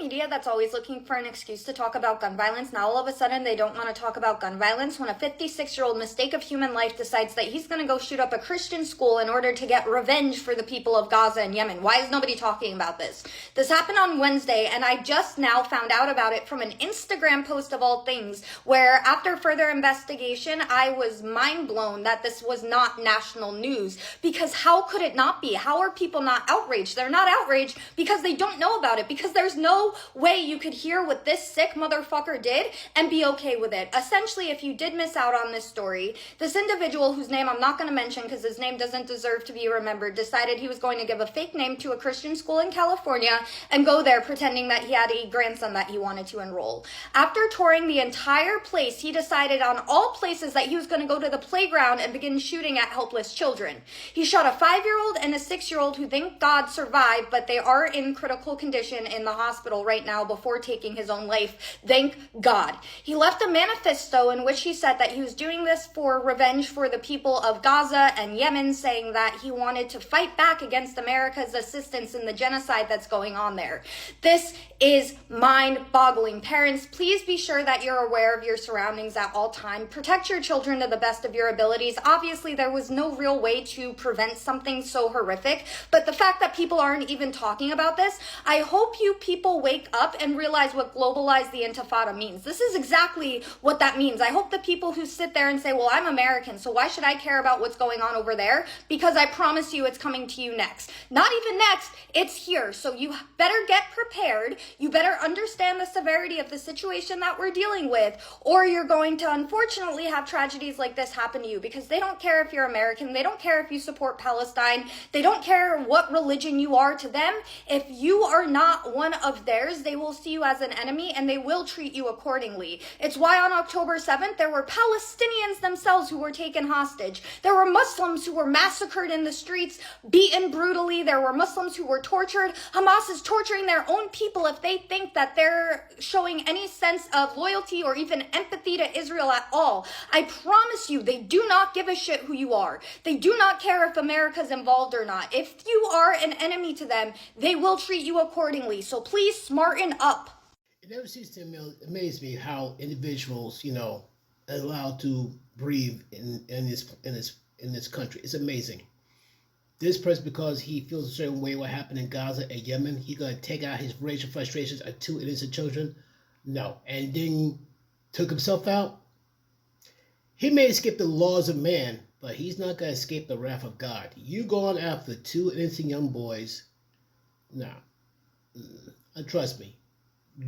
media that's always looking for an excuse to talk about gun violence, now all of a sudden they don't want to talk about gun violence when a 56-year-old mistake of human life decides that he's going to go shoot up a Christian school in order to get revenge for the people of Gaza and Yemen. Why is nobody talking about this? This happened on Wednesday, and I just now found out about it from an Instagram post of all things, where after further investigation, I was mind blown that this was not national news. Because how could it not be? How are people not outraged? They're not outraged because they don't know about it, because there's no way you could hear what this sick motherfucker did and be okay with it. Essentially, if you did miss out on this story, this individual, whose name I'm not going to mention because his name doesn't deserve to be remembered, decided he was going to give a fake name to a Christian school in California and go there pretending that he had a grandson that he wanted to enroll. After touring the entire place, he decided on all places that he was going to go to the playground and begin shooting at helpless children. He shot a 5-year-old and a 6-year-old who, thank God, survived, but they are in critical condition in the hospital right now before taking his own life. Thank God. He left a manifesto in which he said that he was doing this for revenge for the people of Gaza and Yemen, saying that he wanted to fight back against America's assistance in the genocide that's going on there. This is mind-boggling. Parents, please be sure that you're aware of your surroundings at all times. Protect your children to the best of your abilities. Obviously, there was no real way to prevent something so horrific, but the fact that people aren't even talking about this, I hope you people wake up and realize what globalize the Intifada means. This is exactly what that means. I hope the people who sit there and say, well, I'm American, so why should I care about what's going on over there? Because I promise you it's coming to you next. Not even next, it's here. So you better get prepared. You better understand the severity of the situation that we're dealing with, or you're going to unfortunately have tragedies like this happen to you, because they don't care if you're American. They don't care if you support Palestine. They don't care what religion you are to them. If you are not one of theirs, they will see you as an enemy and they will treat you accordingly. It's why on October 7th, there were Palestinians themselves who were taken hostage. There were Muslims who were massacred in the streets, beaten brutally. There were Muslims who were tortured. Hamas is torturing their own people if they think that they're showing any sense of loyalty or even empathy to Israel at all. I promise you, they do not give a shit who you are. They do not care if America's involved or not. If you are an enemy to them, they will treat you accordingly. So please smarten up. It never ceases to amaze me how individuals, are allowed to breathe in this country. It's amazing. This person, because he feels a certain way what happened in Gaza and Yemen, he's going to take out his rage and frustrations at 2 innocent children? No. And then took himself out? He may escape the laws of man, but he's not going to escape the wrath of God. You going after 2 innocent young boys? No. Trust me.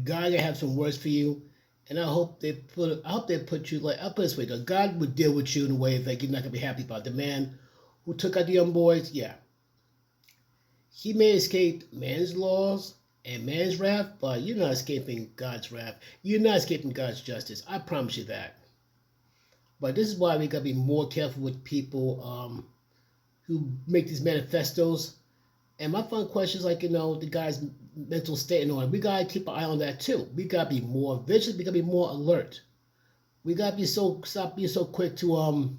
God gonna have some words for you, and I hope they put you like, I'll put it this way, though. God would deal with you in a way that you're not gonna be happy about. The man who took out the young boys, yeah, he may escape man's laws and man's wrath, but you're not escaping God's wrath. You're not escaping God's justice. I promise you that. But this is why we gotta be more careful with people who make these manifestos. And my fun question is, like, the guy's mental state and all that. We got to keep an eye on that too. We got to be more vigilant. We got to be more alert. We got to stop being so quick to,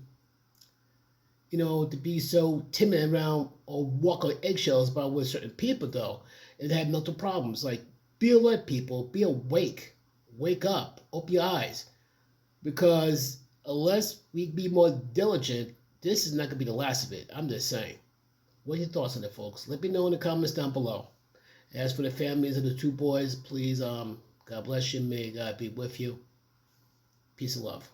to be so timid around or walk on eggshells about with certain people, though, and have mental problems. Like, be alert, people. Be awake. Wake up. Open your eyes. Because unless we be more diligent, this is not going to be the last of it. I'm just saying. What are your thoughts on it, folks? Let me know in the comments down below. As for the families of the 2 boys, please, God bless you. May God be with you. Peace and love.